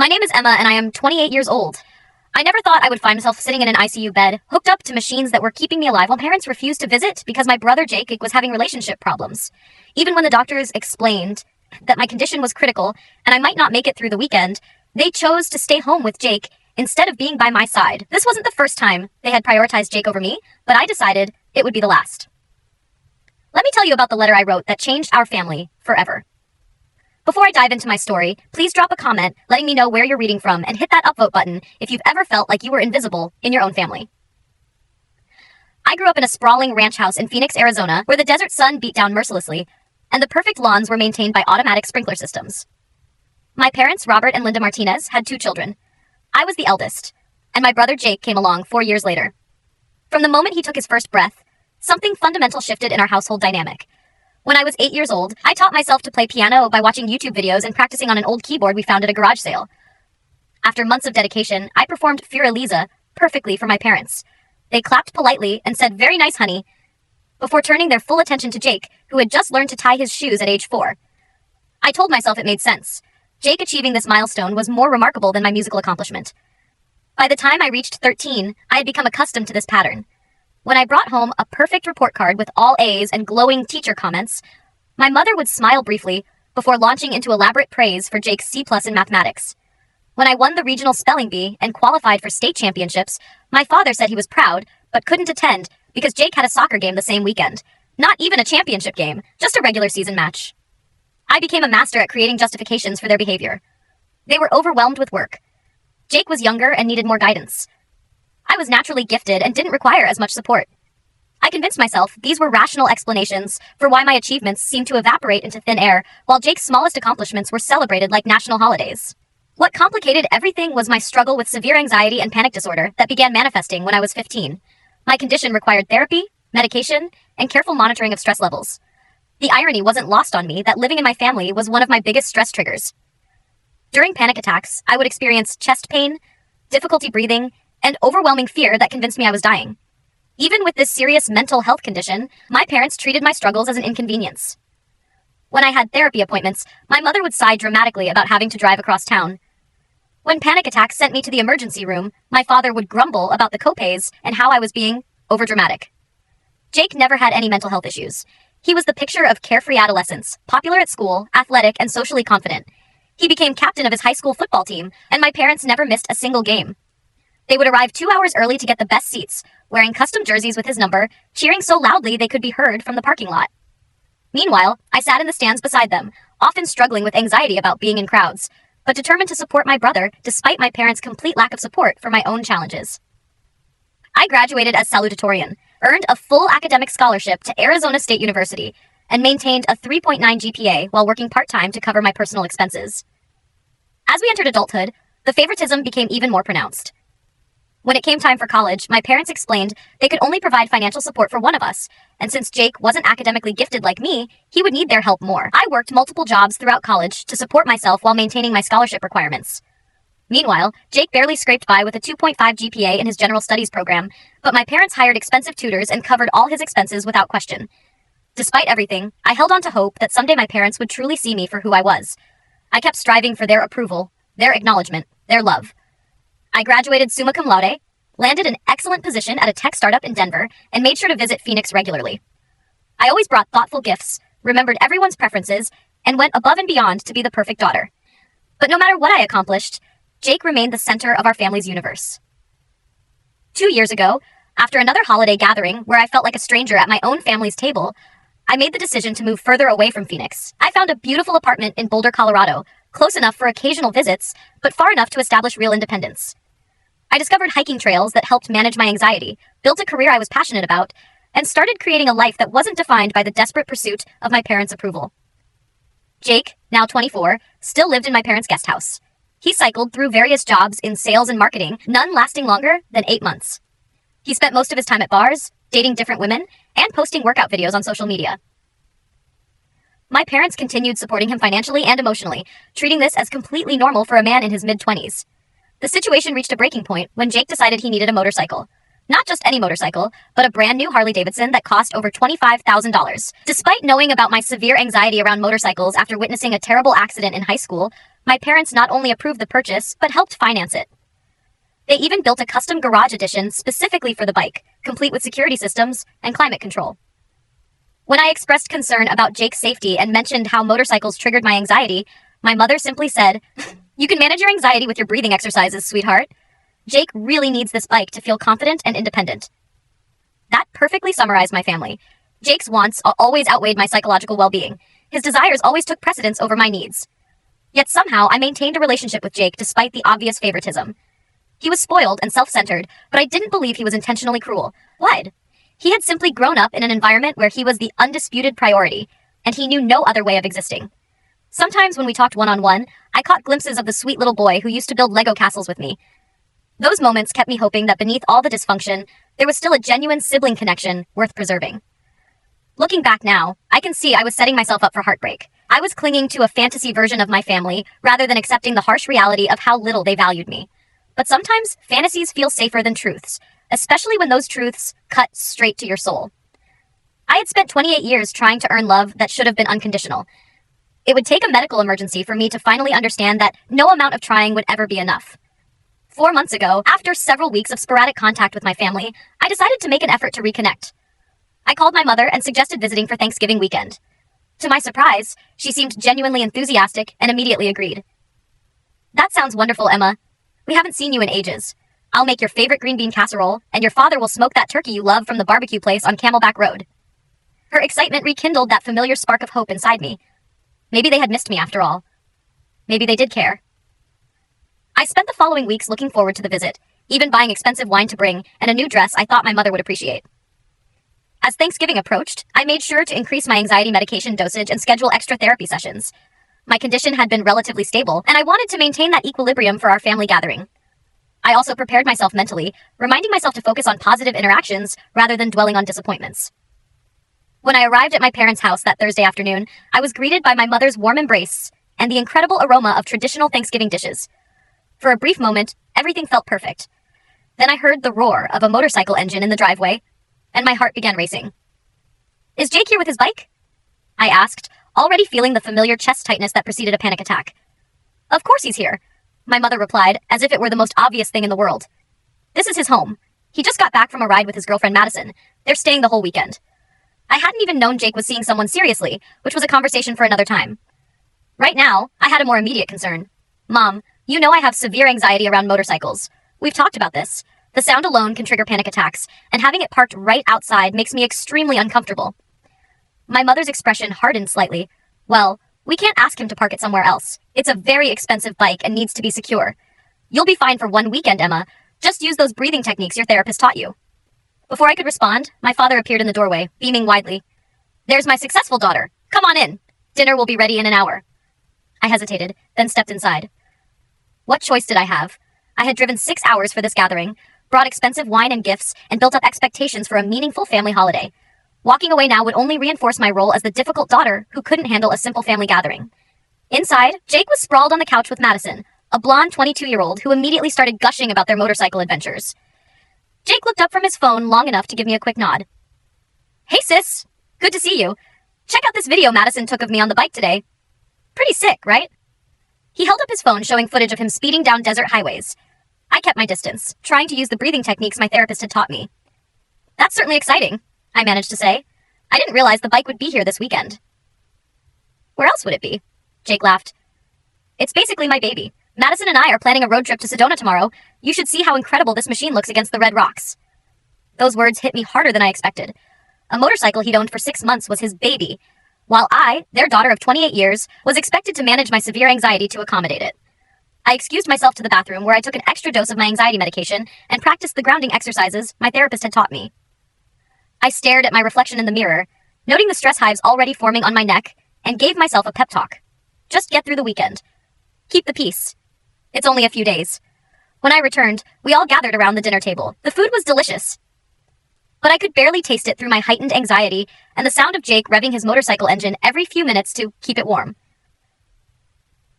My name is Emma and I am 28 years old. I never thought I would find myself sitting in an ICU bed, hooked up to machines that were keeping me alive while parents refused to visit because my brother Jake was having relationship problems. Even when the doctors explained that my condition was critical and I might not make it through the weekend, they chose to stay home with Jake instead of being by my side. This wasn't the first time they had prioritized Jake over me, but I decided it would be the last. Let me tell you about the letter I wrote that changed our family forever. Before I dive into my story, please drop a comment letting me know where you're reading from and hit that upvote button if you've ever felt like you were invisible in your own family. I grew up in a sprawling ranch house in Phoenix, Arizona, where the desert sun beat down mercilessly, and the perfect lawns were maintained by automatic sprinkler systems. My parents, Robert and Linda Martinez, had 2 children. I was the eldest, and my brother Jake came along 4 years later. From the moment he took his first breath, something fundamental shifted in our household dynamic. When I was 8 years old, I taught myself to play piano by watching YouTube videos and practicing on an old keyboard we found at a garage sale. After months of dedication, I performed Fiorelisa perfectly for my parents. They clapped politely and said, "Very nice, honey," before turning their full attention to Jake, who had just learned to tie his shoes at age 4. I told myself it made sense. Jake achieving this milestone was more remarkable than my musical accomplishment. By the time I reached 13, I had become accustomed to this pattern. When I brought home a perfect report card with all A's and glowing teacher comments, my mother would smile briefly before launching into elaborate praise for Jake's C+ in mathematics. When I won the regional spelling bee and qualified for state championships, my father said he was proud, but couldn't attend because Jake had a soccer game the same weekend. Not even a championship game, just a regular season match. I became a master at creating justifications for their behavior. They were overwhelmed with work. Jake was younger and needed more guidance. I was naturally gifted and didn't require as much support. I convinced myself these were rational explanations for why my achievements seemed to evaporate into thin air, while Jake's smallest accomplishments were celebrated like national holidays. What complicated everything was my struggle with severe anxiety and panic disorder that began manifesting when I was 15. My condition required therapy, medication, and careful monitoring of stress levels. The irony wasn't lost on me that living in my family was one of my biggest stress triggers. During panic attacks, I would experience chest pain, difficulty breathing, and overwhelming fear that convinced me I was dying. Even with this serious mental health condition, my parents treated my struggles as an inconvenience. When I had therapy appointments, my mother would sigh dramatically about having to drive across town. When panic attacks sent me to the emergency room, my father would grumble about the copays and how I was being overdramatic. Jake never had any mental health issues. He was the picture of carefree adolescence, popular at school, athletic, and socially confident. He became captain of his high school football team, and my parents never missed a single game. They would arrive 2 hours early to get the best seats, wearing custom jerseys with his number, cheering so loudly they could be heard from the parking lot. Meanwhile, I sat in the stands beside them, often struggling with anxiety about being in crowds, but determined to support my brother despite my parents' complete lack of support for my own challenges. I graduated as salutatorian, earned a full academic scholarship to Arizona State University, and maintained a 3.9 GPA while working part-time to cover my personal expenses. As we entered adulthood, the favoritism became even more pronounced. When it came time for college, my parents explained they could only provide financial support for one of us, and since Jake wasn't academically gifted like me, he would need their help more. I worked multiple jobs throughout college to support myself while maintaining my scholarship requirements. Meanwhile, Jake barely scraped by with a 2.5 GPA in his general studies program, but my parents hired expensive tutors and covered all his expenses without question. Despite everything, I held on to hope that someday my parents would truly see me for who I was. I kept striving for their approval, their acknowledgement, their love. I graduated summa cum laude, landed an excellent position at a tech startup in Denver, and made sure to visit Phoenix regularly. I always brought thoughtful gifts, remembered everyone's preferences, and went above and beyond to be the perfect daughter. But no matter what I accomplished, Jake remained the center of our family's universe. 2 years ago, after another holiday gathering where I felt like a stranger at my own family's table, I made the decision to move further away from Phoenix. I found a beautiful apartment in Boulder, Colorado, close enough for occasional visits, but far enough to establish real independence. I discovered hiking trails that helped manage my anxiety, built a career I was passionate about, and started creating a life that wasn't defined by the desperate pursuit of my parents' approval. Jake, now 24, still lived in my parents' guest house. He cycled through various jobs in sales and marketing, none lasting longer than 8 months. He spent most of his time at bars, dating different women, and posting workout videos on social media. My parents continued supporting him financially and emotionally, treating this as completely normal for a man in his mid-20s. The situation reached a breaking point when Jake decided he needed a motorcycle. Not just any motorcycle, but a brand new Harley-Davidson that cost over $25,000. Despite knowing about my severe anxiety around motorcycles after witnessing a terrible accident in high school, My parents not only approved the purchase, but helped finance it. They even built a custom garage edition specifically for the bike, complete with security systems and climate control. When I expressed concern about Jake's safety and mentioned how motorcycles triggered my anxiety, my mother simply said, "You can manage your anxiety with your breathing exercises, sweetheart. Jake really needs this bike to feel confident and independent." That perfectly summarized my family. Jake's wants always outweighed my psychological well-being. His desires always took precedence over my needs. Yet somehow I maintained a relationship with Jake despite the obvious favoritism. He was spoiled and self-centered, but I didn't believe he was intentionally cruel. Why? He had simply grown up in an environment where he was the undisputed priority, and he knew no other way of existing. Sometimes when we talked one-on-one, I caught glimpses of the sweet little boy who used to build Lego castles with me. Those moments kept me hoping that beneath all the dysfunction, there was still a genuine sibling connection worth preserving. Looking back now, I can see I was setting myself up for heartbreak. I was clinging to a fantasy version of my family rather than accepting the harsh reality of how little they valued me. But sometimes fantasies feel safer than truths, especially when those truths cut straight to your soul. I had spent 28 years trying to earn love that should have been unconditional. It would take a medical emergency for me to finally understand that no amount of trying would ever be enough. 4 months ago, after several weeks of sporadic contact with my family, I decided to make an effort to reconnect. I called my mother and suggested visiting for Thanksgiving weekend. To my surprise, she seemed genuinely enthusiastic and immediately agreed. "That sounds wonderful, Emma. We haven't seen you in ages. I'll make your favorite green bean casserole, and your father will smoke that turkey you love from the barbecue place on Camelback Road." Her excitement rekindled that familiar spark of hope inside me. Maybe they had missed me after all. Maybe they did care. I spent the following weeks looking forward to the visit, even buying expensive wine to bring and a new dress I thought my mother would appreciate. As Thanksgiving approached, I made sure to increase my anxiety medication dosage and schedule extra therapy sessions. My condition had been relatively stable, and I wanted to maintain that equilibrium for our family gathering. I also prepared myself mentally, reminding myself to focus on positive interactions rather than dwelling on disappointments. When I arrived at my parents' house that Thursday afternoon, I was greeted by my mother's warm embrace and the incredible aroma of traditional Thanksgiving dishes. For a brief moment, everything felt perfect. Then I heard the roar of a motorcycle engine in the driveway, and my heart began racing. "Is Jake here with his bike?" I asked, already feeling the familiar chest tightness that preceded a panic attack. "Of course he's here," my mother replied, as if it were the most obvious thing in the world. "This is his home. He just got back from a ride with his girlfriend Madison. They're staying the whole weekend." I hadn't even known Jake was seeing someone seriously, which was a conversation for another time. Right now, I had a more immediate concern. "Mom, you know I have severe anxiety around motorcycles. We've talked about this. The sound alone can trigger panic attacks, and having it parked right outside makes me extremely uncomfortable." My mother's expression hardened slightly. "Well, we can't ask him to park it somewhere else. It's a very expensive bike and needs to be secure. You'll be fine for one weekend, Emma. Just use those breathing techniques your therapist taught you." Before I could respond, my father appeared in the doorway, beaming widely. "There's my successful daughter. Come on in. Dinner will be ready in an hour." I hesitated, then stepped inside. What choice did I have? I had driven 6 hours for this gathering, brought expensive wine and gifts, and built up expectations for a meaningful family holiday. Walking away now would only reinforce my role as the difficult daughter who couldn't handle a simple family gathering. Inside, Jake was sprawled on the couch with Madison, a blonde 22-year-old who immediately started gushing about their motorcycle adventures. Jake looked up from his phone long enough to give me a quick nod. "Hey sis, good to see you. Check out this video Madison took of me on the bike today. Pretty sick, right?" He held up his phone showing footage of him speeding down desert highways. I kept my distance, trying to use the breathing techniques my therapist had taught me. "That's certainly exciting," I managed to say. "I didn't realize the bike would be here this weekend." "Where else would it be?" Jake laughed. "It's basically my baby. Madison and I are planning a road trip to Sedona tomorrow. You should see how incredible this machine looks against the red rocks." Those words hit me harder than I expected. A motorcycle he'd owned for 6 months was his baby, while I, their daughter of 28 years, was expected to manage my severe anxiety to accommodate it. I excused myself to the bathroom where I took an extra dose of my anxiety medication and practiced the grounding exercises my therapist had taught me. I stared at my reflection in the mirror, noting the stress hives already forming on my neck, and gave myself a pep talk. Just get through the weekend. Keep the peace. It's only a few days. When I returned, we all gathered around the dinner table. The food was delicious, but I could barely taste it through my heightened anxiety and the sound of Jake revving his motorcycle engine every few minutes to keep it warm.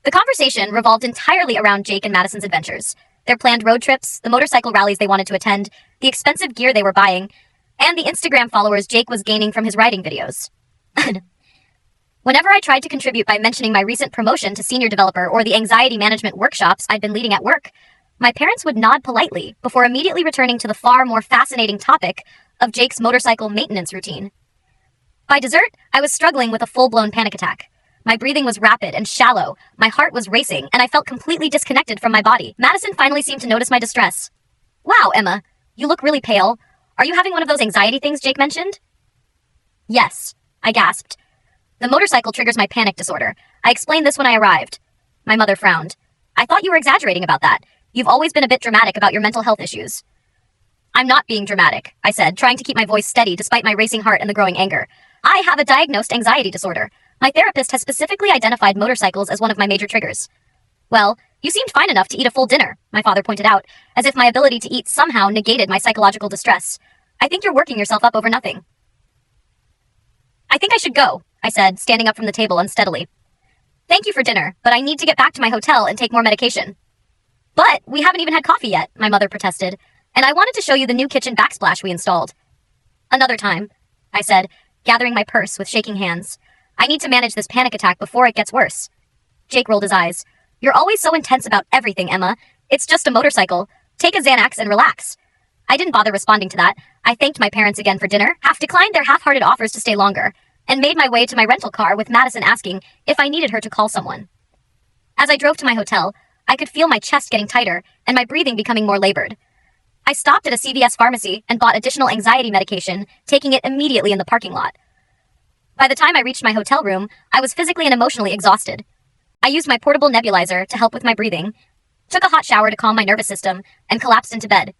The conversation revolved entirely around Jake and Madison's adventures, their planned road trips, the motorcycle rallies they wanted to attend, the expensive gear they were buying, and the Instagram followers Jake was gaining from his riding videos. Whenever I tried to contribute by mentioning my recent promotion to senior developer or the anxiety management workshops I'd been leading at work, my parents would nod politely before immediately returning to the far more fascinating topic of Jake's motorcycle maintenance routine. By dessert, I was struggling with a full-blown panic attack. My breathing was rapid and shallow, my heart was racing, and I felt completely disconnected from my body. Madison finally seemed to notice my distress. "Wow, Emma, you look really pale. Are you having one of those anxiety things Jake mentioned?" "Yes," I gasped. "The motorcycle triggers my panic disorder. I explained this when I arrived." My mother frowned. "I thought you were exaggerating about that. You've always been a bit dramatic about your mental health issues." "I'm not being dramatic," I said, trying to keep my voice steady despite my racing heart and the growing anger. "I have a diagnosed anxiety disorder. My therapist has specifically identified motorcycles as one of my major triggers." "Well, you seemed fine enough to eat a full dinner," my father pointed out, as if my ability to eat somehow negated my psychological distress. "I think you're working yourself up over nothing." "I think I should go," I said, standing up from the table unsteadily. "Thank you for dinner, but I need to get back to my hotel and take more medication." "But we haven't even had coffee yet," my mother protested, "and I wanted to show you the new kitchen backsplash we installed." "Another time," I said, gathering my purse with shaking hands. "I need to manage this panic attack before it gets worse." Jake rolled his eyes. "You're always so intense about everything, Emma. It's just a motorcycle. Take a Xanax and relax." I didn't bother responding to that. I thanked my parents again for dinner, half-declined their half-hearted offers to stay longer, and made my way to my rental car with Madison asking if I needed her to call someone. As I drove to my hotel, I could feel my chest getting tighter and my breathing becoming more labored. I stopped at a CVS pharmacy and bought additional anxiety medication, taking it immediately in the parking lot. By the time I reached my hotel room, I was physically and emotionally exhausted. I used my portable nebulizer to help with my breathing, took a hot shower to calm my nervous system, and collapsed into bed.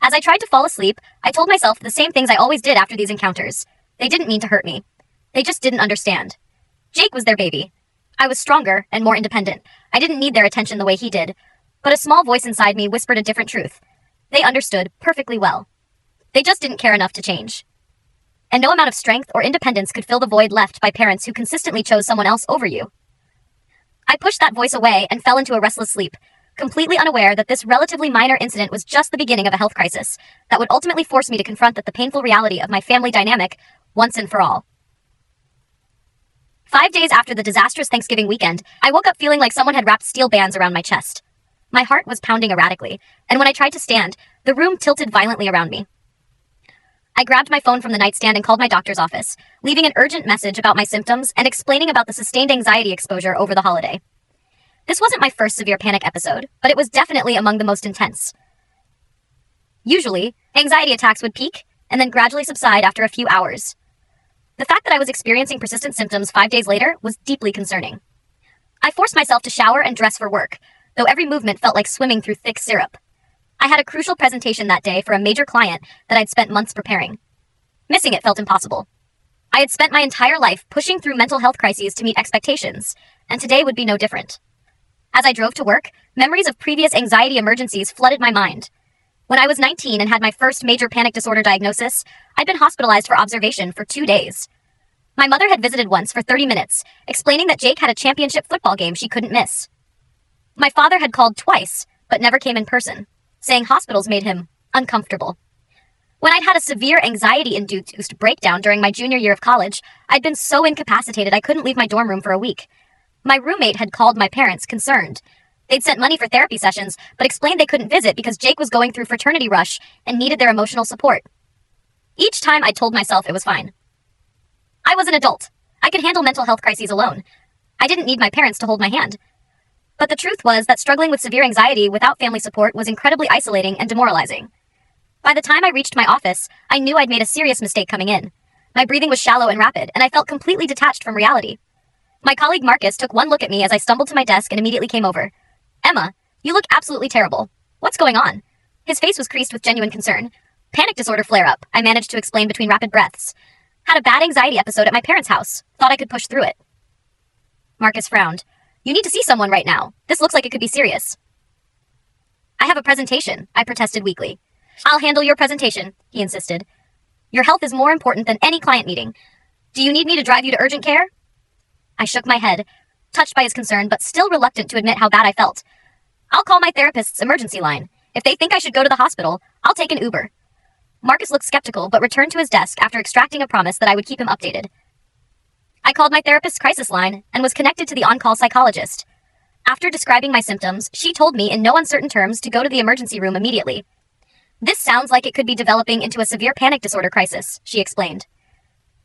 As I tried to fall asleep, I told myself the same things I always did after these encounters. They didn't mean to hurt me. They just didn't understand. Jake was their baby. I was stronger and more independent. I didn't need their attention the way he did. But a small voice inside me whispered a different truth. They understood perfectly well. They just didn't care enough to change. And no amount of strength or independence could fill the void left by parents who consistently chose someone else over you. I pushed that voice away and fell into a restless sleep, completely unaware that this relatively minor incident was just the beginning of a health crisis that would ultimately force me to confront the painful reality of my family dynamic once and for all. 5 days after the disastrous Thanksgiving weekend, I woke up feeling like someone had wrapped steel bands around my chest. My heart was pounding erratically, and when I tried to stand, the room tilted violently around me. I grabbed my phone from the nightstand and called my doctor's office, leaving an urgent message about my symptoms and explaining about the sustained anxiety exposure over the holiday. This wasn't my first severe panic episode, but it was definitely among the most intense. Usually, anxiety attacks would peak and then gradually subside after a few hours. The fact that I was experiencing persistent symptoms 5 days later was deeply concerning. I forced myself to shower and dress for work, though every movement felt like swimming through thick syrup. I had a crucial presentation that day for a major client that I'd spent months preparing. Missing it felt impossible. I had spent my entire life pushing through mental health crises to meet expectations, and today would be no different. As I drove to work, memories of previous anxiety emergencies flooded my mind. When I was 19 and had my first major panic disorder diagnosis, I'd been hospitalized for observation for 2 days. My mother had visited once for 30 minutes, explaining that Jake had a championship football game she couldn't miss. My father had called twice, but never came in person, saying hospitals made him uncomfortable. When I'd had a severe anxiety-induced breakdown during my junior year of college, I'd been so incapacitated I couldn't leave my dorm room for a week. My roommate had called my parents, concerned. They'd sent money for therapy sessions, but explained they couldn't visit because Jake was going through fraternity rush and needed their emotional support. Each time I told myself it was fine. I was an adult. I could handle mental health crises alone. I didn't need my parents to hold my hand. But the truth was that struggling with severe anxiety without family support was incredibly isolating and demoralizing. By the time I reached my office, I knew I'd made a serious mistake coming in. My breathing was shallow and rapid, and I felt completely detached from reality. My colleague Marcus took one look at me as I stumbled to my desk and immediately came over. "Emma, you look absolutely terrible. What's going on?" His face was creased with genuine concern. "Panic disorder flare-up," I managed to explain between rapid breaths. "Had a bad anxiety episode at my parents' house. Thought I could push through it." Marcus frowned. "You need to see someone right now. This looks like it could be serious." "I have a presentation," I protested weakly. "I'll handle your presentation," he insisted. "Your health is more important than any client meeting. Do you need me to drive you to urgent care?" I shook my head, touched by his concern, but still reluctant to admit how bad I felt. "I'll call my therapist's emergency line. If they think I should go to the hospital, I'll take an Uber." Marcus looked skeptical, but returned to his desk after extracting a promise that I would keep him updated. I called my therapist's crisis line and was connected to the on-call psychologist. After describing my symptoms, she told me in no uncertain terms to go to the emergency room immediately. This sounds like it could be developing into a severe panic disorder crisis, she explained.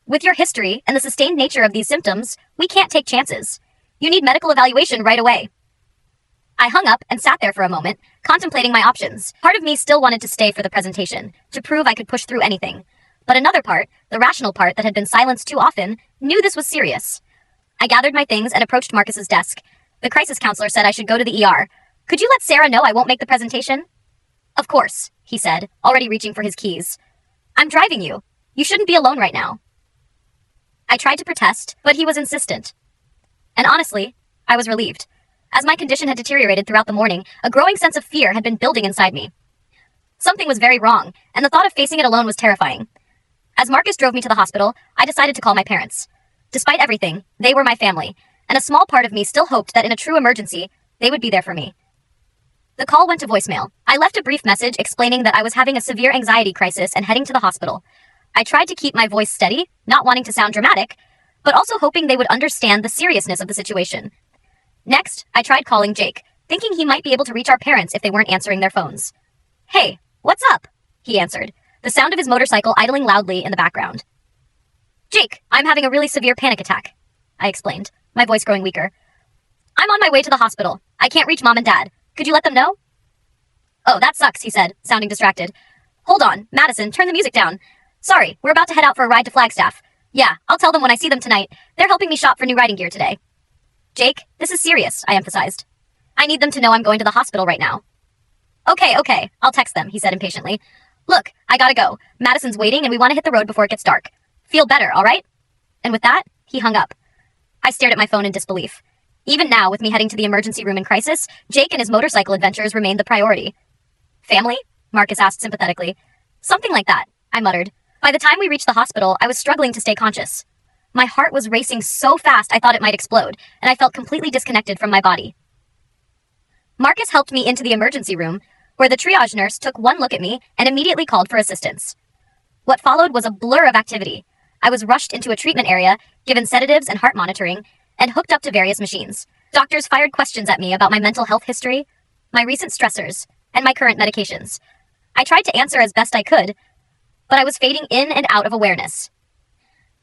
With your history and the sustained nature of these symptoms, we can't take chances. You need medical evaluation right away. I hung up and sat there for a moment, contemplating my options. Part of me still wanted to stay for the presentation, to prove I could push through anything. But another part, the rational part that had been silenced too often, knew this was serious. I gathered my things and approached Marcus's desk. The crisis counselor said I should go to the ER. Could you let Sarah know I won't make the presentation? Of course, he said, already reaching for his keys. I'm driving you. You shouldn't be alone right now. I tried to protest, but he was insistent. And honestly, I was relieved. As my condition had deteriorated throughout the morning, a growing sense of fear had been building inside me. Something was very wrong, and the thought of facing it alone was terrifying. As Marcus drove me to the hospital, I decided to call my parents. Despite everything, they were my family, and a small part of me still hoped that in a true emergency, they would be there for me. The call went to voicemail. I left a brief message explaining that I was having a severe anxiety crisis and heading to the hospital. I tried to keep my voice steady, not wanting to sound dramatic, but also hoping they would understand the seriousness of the situation. Next, I tried calling Jake, thinking he might be able to reach our parents if they weren't answering their phones. Hey, what's up? He answered, the sound of his motorcycle idling loudly in the background. Jake, I'm having a really severe panic attack, I explained, my voice growing weaker. I'm on my way to the hospital. I can't reach Mom and Dad. Could you let them know? Oh, that sucks, he said, sounding distracted. Hold on, Madison, turn the music down. Sorry, we're about to head out for a ride to Flagstaff. Yeah, I'll tell them when I see them tonight. They're helping me shop for new riding gear today. Jake, this is serious, I emphasized. I need them to know I'm going to the hospital right now. Okay, I'll text them, he said impatiently. Look, I gotta go. Madison's waiting and we want to hit the road before it gets dark. Feel better, all right? And with that, he hung up. I stared at my phone in disbelief. Even now, with me heading to the emergency room in crisis, Jake and his motorcycle adventures remained the priority. Family? Marcus asked sympathetically. Something like that, I muttered. By the time we reached the hospital, I was struggling to stay conscious. My heart was racing so fast I thought it might explode, and I felt completely disconnected from my body. Marcus helped me into the emergency room, where the triage nurse took one look at me and immediately called for assistance. What followed was a blur of activity. I was rushed into a treatment area, given sedatives and heart monitoring, and hooked up to various machines. Doctors fired questions at me about my mental health history, my recent stressors, and my current medications. I tried to answer as best I could, but I was fading in and out of awareness.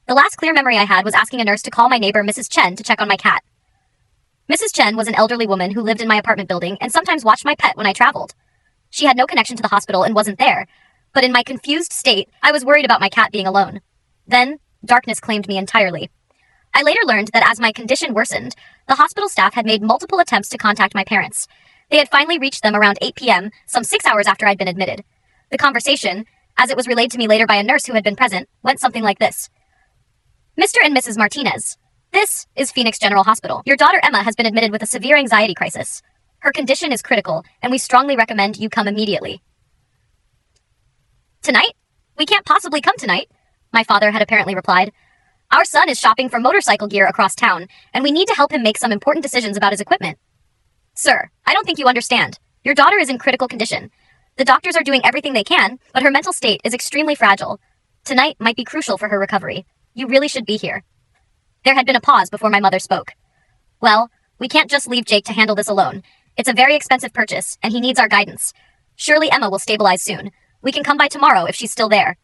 The last clear memory I had was asking a nurse to call my neighbor Mrs. Chen to check on my cat. Mrs. Chen was an elderly woman who lived in my apartment building and sometimes watched my pet when I traveled. She had no connection to the hospital and wasn't there, but in my confused state, I was worried about my cat being alone. Then, darkness claimed me entirely. I later learned that as my condition worsened, the hospital staff had made multiple attempts to contact my parents. They had finally reached them around 8 p.m., some 6 hours after I'd been admitted. The conversation, as it was relayed to me later by a nurse who had been present, went something like this. Mr. and Mrs. Martinez, this is Phoenix General Hospital. Your daughter Emma has been admitted with a severe anxiety crisis. Her condition is critical, and we strongly recommend you come immediately. Tonight? We can't possibly come tonight, my father had apparently replied. Our son is shopping for motorcycle gear across town, and we need to help him make some important decisions about his equipment. Sir, I don't think you understand. Your daughter is in critical condition. The doctors are doing everything they can, but her mental state is extremely fragile. Tonight might be crucial for her recovery. You really should be here. There had been a pause before my mother spoke. Well, we can't just leave Jake to handle this alone. It's a very expensive purchase, and he needs our guidance. Surely Emma will stabilize soon. We can come by tomorrow if she's still there.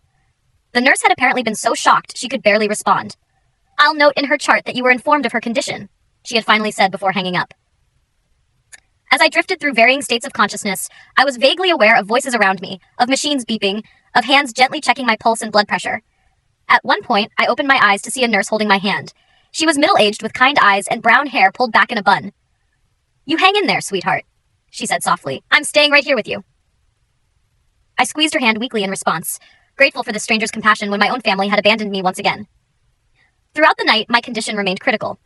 The nurse had apparently been so shocked she could barely respond. I'll note in her chart that you were informed of her condition, she had finally said before hanging up. As I drifted through varying states of consciousness, I was vaguely aware of voices around me, of machines beeping, of hands gently checking my pulse and blood pressure. At one point, I opened my eyes to see a nurse holding my hand. She was middle-aged with kind eyes and brown hair pulled back in a bun. You hang in there, sweetheart, she said softly. I'm staying right here with you. I squeezed her hand weakly in response, grateful for the stranger's compassion when my own family had abandoned me once again. Throughout the night, my condition remained critical.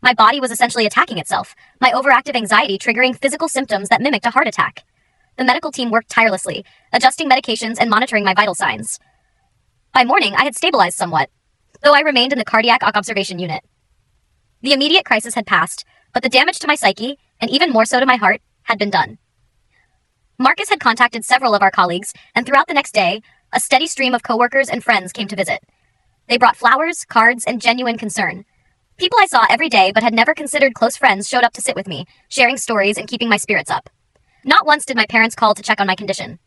My body was essentially attacking itself, my overactive anxiety triggering physical symptoms that mimicked a heart attack. The medical team worked tirelessly, adjusting medications and monitoring my vital signs. By morning, I had stabilized somewhat, though I remained in the cardiac observation unit. The immediate crisis had passed, but the damage to my psyche, and even more so to my heart, had been done. Marcus had contacted several of our colleagues, and throughout the next day, a steady stream of coworkers and friends came to visit. They brought flowers, cards, and genuine concern. People I saw every day but had never considered close friends showed up to sit with me, sharing stories and keeping my spirits up. Not once did my parents call to check on my condition.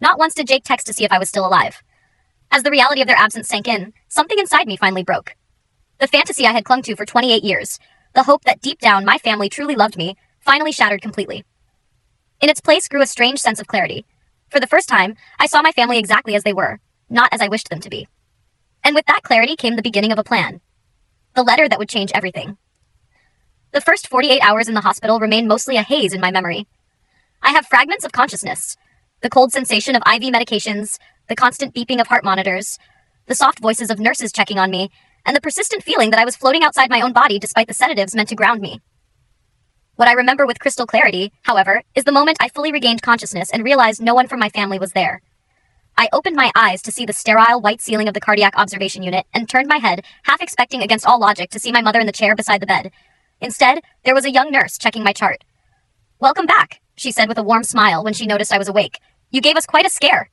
Not once did Jake text to see if I was still alive. As the reality of their absence sank in, something inside me finally broke. The fantasy I had clung to for 28 years, the hope that deep down my family truly loved me, finally shattered completely. In its place grew a strange sense of clarity. For the first time, I saw my family exactly as they were, not as I wished them to be. And with that clarity came the beginning of a plan. The letter that would change everything. The first 48 hours in the hospital remain mostly a haze in my memory. I have fragments of consciousness. The cold sensation of IV medications, the constant beeping of heart monitors, the soft voices of nurses checking on me, and the persistent feeling that I was floating outside my own body despite the sedatives meant to ground me. What I remember with crystal clarity, however, is the moment I fully regained consciousness and realized no one from my family was there. I opened my eyes to see the sterile white ceiling of the cardiac observation unit and turned my head, half expecting against all logic to see my mother in the chair beside the bed. Instead, there was a young nurse checking my chart. "Welcome back," she said with a warm smile when she noticed I was awake. "You gave us quite a scare."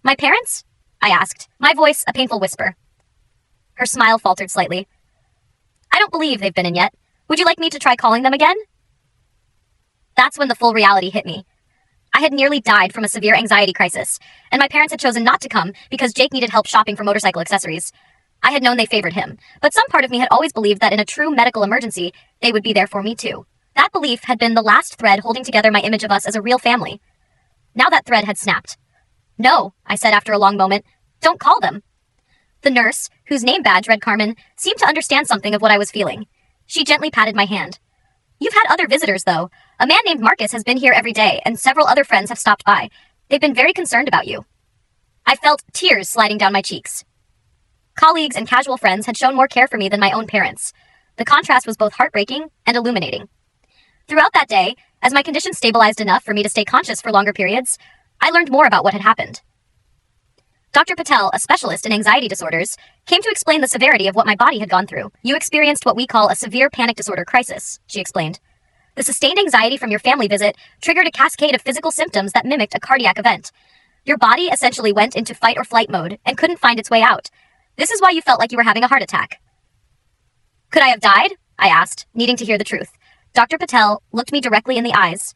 "My parents?" I asked, my voice a painful whisper. Her smile faltered slightly. "I don't believe they've been in yet. Would you like me to try calling them again?" That's when the full reality hit me. I had nearly died from a severe anxiety crisis, and my parents had chosen not to come because Jake needed help shopping for motorcycle accessories. I had known they favored him, but some part of me had always believed that in a true medical emergency, they would be there for me too. That belief had been the last thread holding together my image of us as a real family. Now that thread had snapped. "No," I said after a long moment. "Don't call them." The nurse, whose name badge read Carmen, seemed to understand something of what I was feeling. She gently patted my hand. "You've had other visitors, though. A man named Marcus has been here every day, and several other friends have stopped by. They've been very concerned about you." I felt tears sliding down my cheeks. Colleagues and casual friends had shown more care for me than my own parents. The contrast was both heartbreaking and illuminating. Throughout that day, as my condition stabilized enough for me to stay conscious for longer periods, I learned more about what had happened. Dr. Patel, a specialist in anxiety disorders, came to explain the severity of what my body had gone through. "You experienced what we call a severe panic disorder crisis," she explained. "The sustained anxiety from your family visit triggered a cascade of physical symptoms that mimicked a cardiac event. Your body essentially went into fight or flight mode and couldn't find its way out. This is why you felt like you were having a heart attack." "Could I have died?" I asked, needing to hear the truth. Dr. Patel looked me directly in the eyes.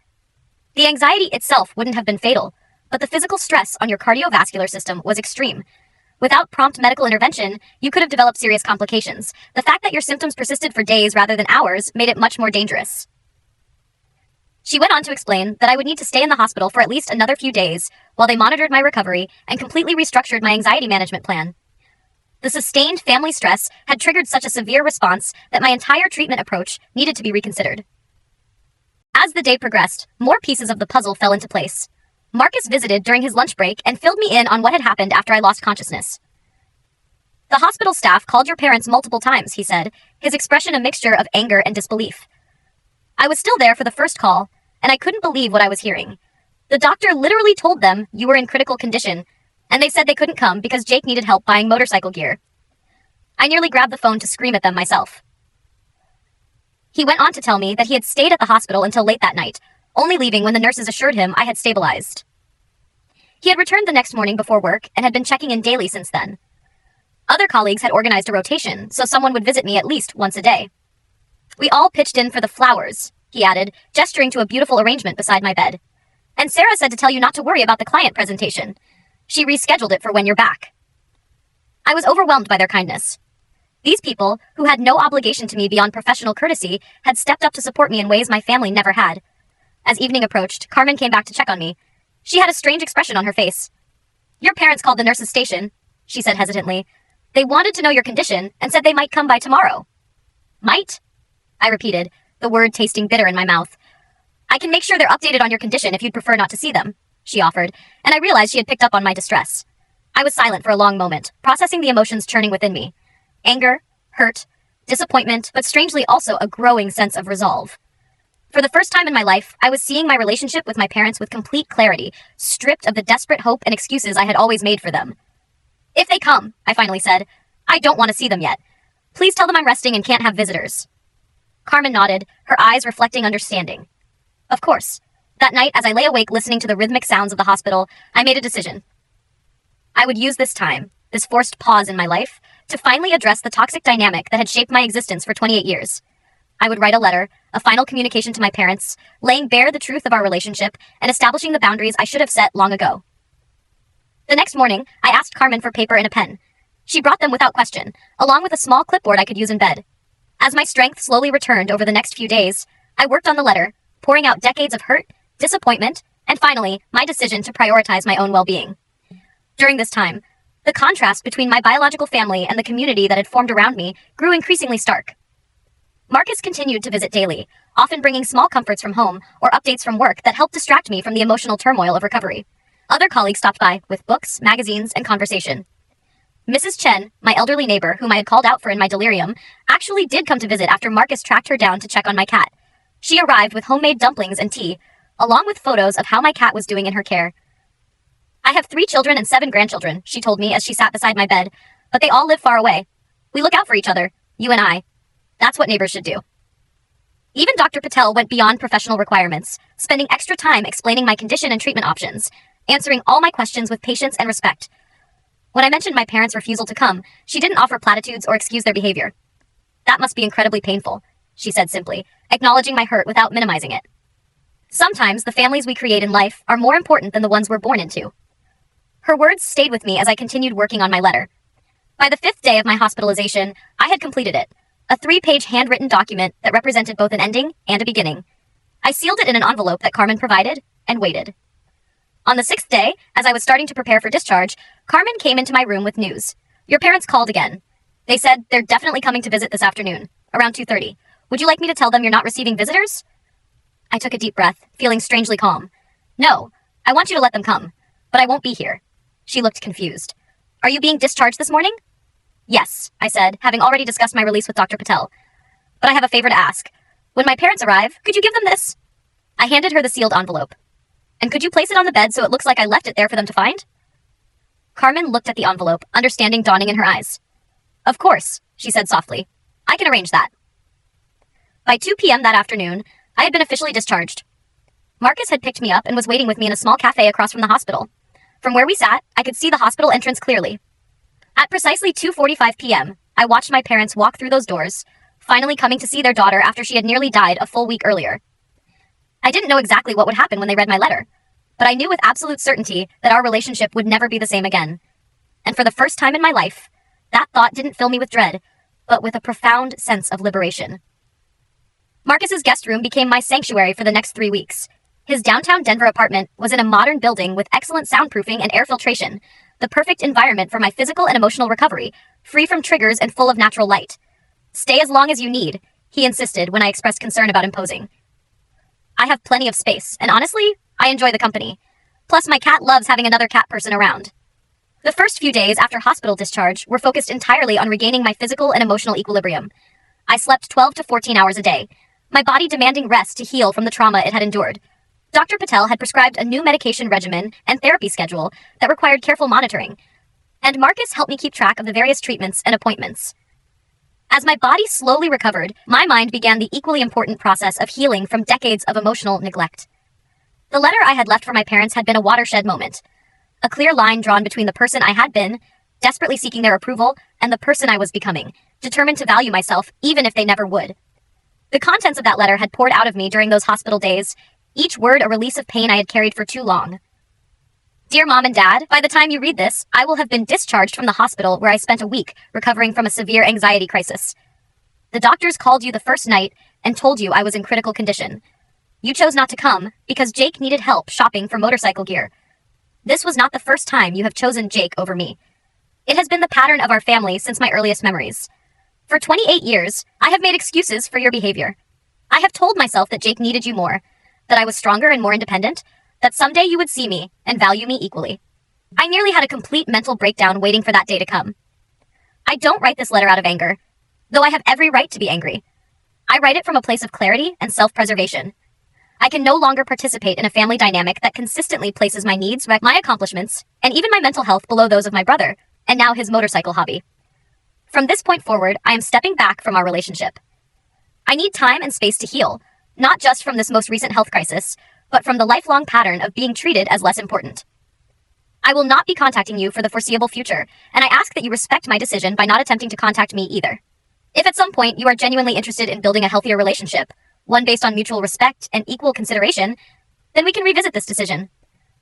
"The anxiety itself wouldn't have been fatal, but the physical stress on your cardiovascular system was extreme. Without prompt medical intervention, you could have developed serious complications. The fact that your symptoms persisted for days rather than hours made it much more dangerous." She went on to explain that I would need to stay in the hospital for at least another few days while they monitored my recovery and completely restructured my anxiety management plan. The sustained family stress had triggered such a severe response that my entire treatment approach needed to be reconsidered. As the day progressed, more pieces of the puzzle fell into place. Marcus visited during his lunch break and filled me in on what had happened after I lost consciousness. "The hospital staff called your parents multiple times," he said, his expression a mixture of anger and disbelief. I was still there for the first call, and I couldn't believe what I was hearing. The doctor literally told them you were in critical condition, and they said they couldn't come because Jake needed help buying motorcycle gear. I nearly grabbed the phone to scream at them myself. He went on to tell me that he had stayed at the hospital until late that night, only leaving when the nurses assured him I had stabilized. He had returned the next morning before work and had been checking in daily since then. Other colleagues had organized a rotation, so someone would visit me at least once a day. "We all pitched in for the flowers," he added, gesturing to a beautiful arrangement beside my bed. "And Sarah said to tell you not to worry about the client presentation. She rescheduled it for when you're back." I was overwhelmed by their kindness. These people, who had no obligation to me beyond professional courtesy, had stepped up to support me in ways my family never had. As evening approached, Carmen came back to check on me. She had a strange expression on her face. "Your parents called the nurse's station," she said hesitantly. "They wanted to know your condition and said they might come by tomorrow." "Might?" I repeated, the word tasting bitter in my mouth. "I can make sure they're updated on your condition if you'd prefer not to see them," she offered, and I realized she had picked up on my distress. I was silent for a long moment, processing the emotions churning within me. Anger, hurt, disappointment, but strangely also a growing sense of resolve. For the first time in my life, I was seeing my relationship with my parents with complete clarity, stripped of the desperate hope and excuses I had always made for them. "If they come," I finally said, "I don't want to see them yet. Please tell them I'm resting and can't have visitors." Carmen nodded, her eyes reflecting understanding. Of course. That night, as I lay awake listening to the rhythmic sounds of the hospital, I made a decision. I would use this time, this forced pause in my life, to finally address the toxic dynamic that had shaped my existence for 28 years. I would write a letter, a final communication to my parents, laying bare the truth of our relationship and establishing the boundaries I should have set long ago. The next morning, I asked Carmen for paper and a pen. She brought them without question, along with a small clipboard I could use in bed. As my strength slowly returned over the next few days, I worked on the letter, pouring out decades of hurt, disappointment, and finally, my decision to prioritize my own well-being. During this time, the contrast between my biological family and the community that had formed around me grew increasingly stark. Marcus continued to visit daily, often bringing small comforts from home or updates from work that helped distract me from the emotional turmoil of recovery. Other colleagues stopped by with books, magazines, and conversation. Mrs. Chen, my elderly neighbor whom I had called out for in my delirium, actually did come to visit after Marcus tracked her down to check on my cat. She arrived with homemade dumplings and tea, along with photos of how my cat was doing in her care. I have 3 children and 7 grandchildren, she told me as she sat beside my bed, but they all live far away. We look out for each other, you and I. That's what neighbors should do. Even Dr. Patel went beyond professional requirements, spending extra time explaining my condition and treatment options, answering all my questions with patience and respect. When I mentioned my parents' refusal to come, she didn't offer platitudes or excuse their behavior. That must be incredibly painful, she said simply, acknowledging my hurt without minimizing it. Sometimes the families we create in life are more important than the ones we're born into. Her words stayed with me as I continued working on my letter. By the 5th day of my hospitalization, I had completed it, a 3-page handwritten document that represented both an ending and a beginning. I sealed it in an envelope that Carmen provided and waited. On the 6th day, as I was starting to prepare for discharge, Carmen came into my room with news. Your parents called again. They said they're definitely coming to visit this afternoon, around 2:30. Would you like me to tell them you're not receiving visitors? I took a deep breath, feeling strangely calm. No, I want you to let them come, but I won't be here. She looked confused. Are you being discharged this morning? Yes, I said, having already discussed my release with Dr. Patel. But I have a favor to ask. When my parents arrive, could you give them this? I handed her the sealed envelope. And could you place it on the bed so it looks like I left it there for them to find? Carmen looked at the envelope, understanding dawning in her eyes. Of course, she said softly. I can arrange that. By 2 p.m. that afternoon, I had been officially discharged. Marcus had picked me up and was waiting with me in a small cafe across from the hospital. From where we sat, I could see the hospital entrance clearly. At precisely 2:45 p.m., I watched my parents walk through those doors, finally coming to see their daughter after she had nearly died a full week earlier. I didn't know exactly what would happen when they read my letter, but I knew with absolute certainty that our relationship would never be the same again. And for the first time in my life, that thought didn't fill me with dread, but with a profound sense of liberation. Marcus's guest room became my sanctuary for the next 3 weeks. His downtown Denver apartment was in a modern building with excellent soundproofing and air filtration, the perfect environment for my physical and emotional recovery, free from triggers and full of natural light. Stay as long as you need, he insisted when I expressed concern about imposing. I have plenty of space, and honestly, I enjoy the company. Plus, my cat loves having another cat person around. The first few days after hospital discharge were focused entirely on regaining my physical and emotional equilibrium. I slept 12 to 14 hours a day, my body demanding rest to heal from the trauma it had endured. Dr. Patel had prescribed a new medication regimen and therapy schedule that required careful monitoring, and Marcus helped me keep track of the various treatments and appointments. As my body slowly recovered, my mind began the equally important process of healing from decades of emotional neglect. The letter I had left for my parents had been a watershed moment, a clear line drawn between the person I had been, desperately seeking their approval, and the person I was becoming, determined to value myself even if they never would. The contents of that letter had poured out of me during those hospital days, each word a release of pain I had carried for too long. Dear Mom and Dad, by the time you read this, I will have been discharged from the hospital where I spent a week recovering from a severe anxiety crisis. The doctors called you the first night and told you I was in critical condition. You chose not to come because Jake needed help shopping for motorcycle gear. This was not the first time you have chosen Jake over me. It has been the pattern of our family since my earliest memories. For 28 years, I have made excuses for your behavior. I have told myself that Jake needed you more, that I was stronger and more independent, that someday you would see me and value me equally. I nearly had a complete mental breakdown waiting for that day to come. I don't write this letter out of anger, though I have every right to be angry. I write it from a place of clarity and self-preservation. I can no longer participate in a family dynamic that consistently places my needs, my accomplishments, and even my mental health below those of my brother, and now his motorcycle hobby. From this point forward, I am stepping back from our relationship. I need time and space to heal, not just from this most recent health crisis, but from the lifelong pattern of being treated as less important. I will not be contacting you for the foreseeable future, and I ask that you respect my decision by not attempting to contact me either. If at some point you are genuinely interested in building a healthier relationship, one based on mutual respect and equal consideration, then we can revisit this decision.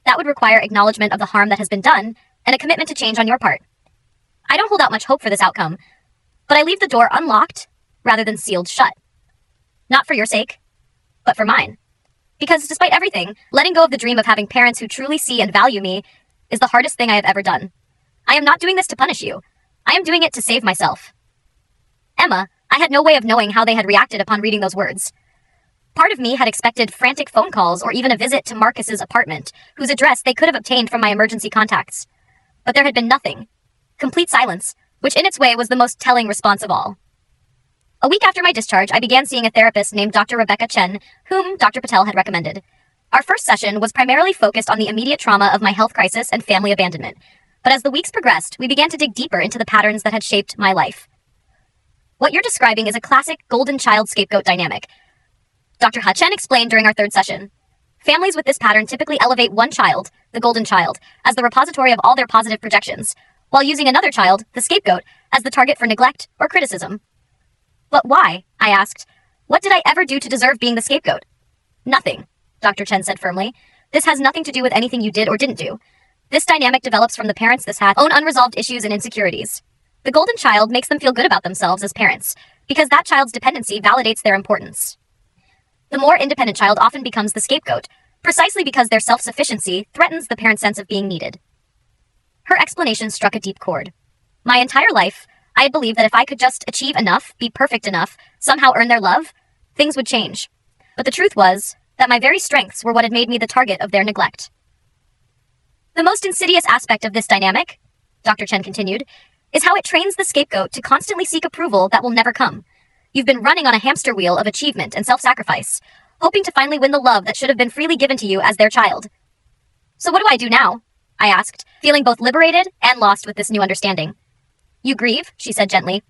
That would require acknowledgement of the harm that has been done and a commitment to change on your part. I don't hold out much hope for this outcome, but I leave the door unlocked rather than sealed shut. Not for your sake, but for mine. Because despite everything, letting go of the dream of having parents who truly see and value me is the hardest thing I have ever done. I am not doing this to punish you. I am doing it to save myself. Emma, I had no way of knowing how they had reacted upon reading those words. Part of me had expected frantic phone calls or even a visit to Marcus's apartment, whose address they could have obtained from my emergency contacts. But there had been nothing. Complete silence, which in its way was the most telling response of all. A week after my discharge, I began seeing a therapist named Dr. Rebecca Chen, whom Dr. Patel had recommended. Our first session was primarily focused on the immediate trauma of my health crisis and family abandonment. But as the weeks progressed, we began to dig deeper into the patterns that had shaped my life. What you're describing is a classic golden child scapegoat dynamic, Dr. Chen explained during our third session. Families with this pattern typically elevate one child, the golden child, as the repository of all their positive projections, while using another child, the scapegoat, as the target for neglect or criticism. But why? I asked. What did I ever do to deserve being the scapegoat? Nothing, Dr. Chen said firmly. This has nothing to do with anything you did or didn't do. This dynamic develops from the parents this had own unresolved issues and insecurities. The golden child makes them feel good about themselves as parents, because that child's dependency validates their importance. The more independent child often becomes the scapegoat, precisely because their self-sufficiency threatens the parent's sense of being needed. Her explanation struck a deep chord. My entire life, I had believed that if I could just achieve enough, be perfect enough, somehow earn their love, things would change. But the truth was that my very strengths were what had made me the target of their neglect. The most insidious aspect of this dynamic, Dr. Chen continued, is how it trains the scapegoat to constantly seek approval that will never come. You've been running on a hamster wheel of achievement and self-sacrifice, hoping to finally win the love that should have been freely given to you as their child. So what do I do now? I asked, feeling both liberated and lost with this new understanding. You grieve, she said gently.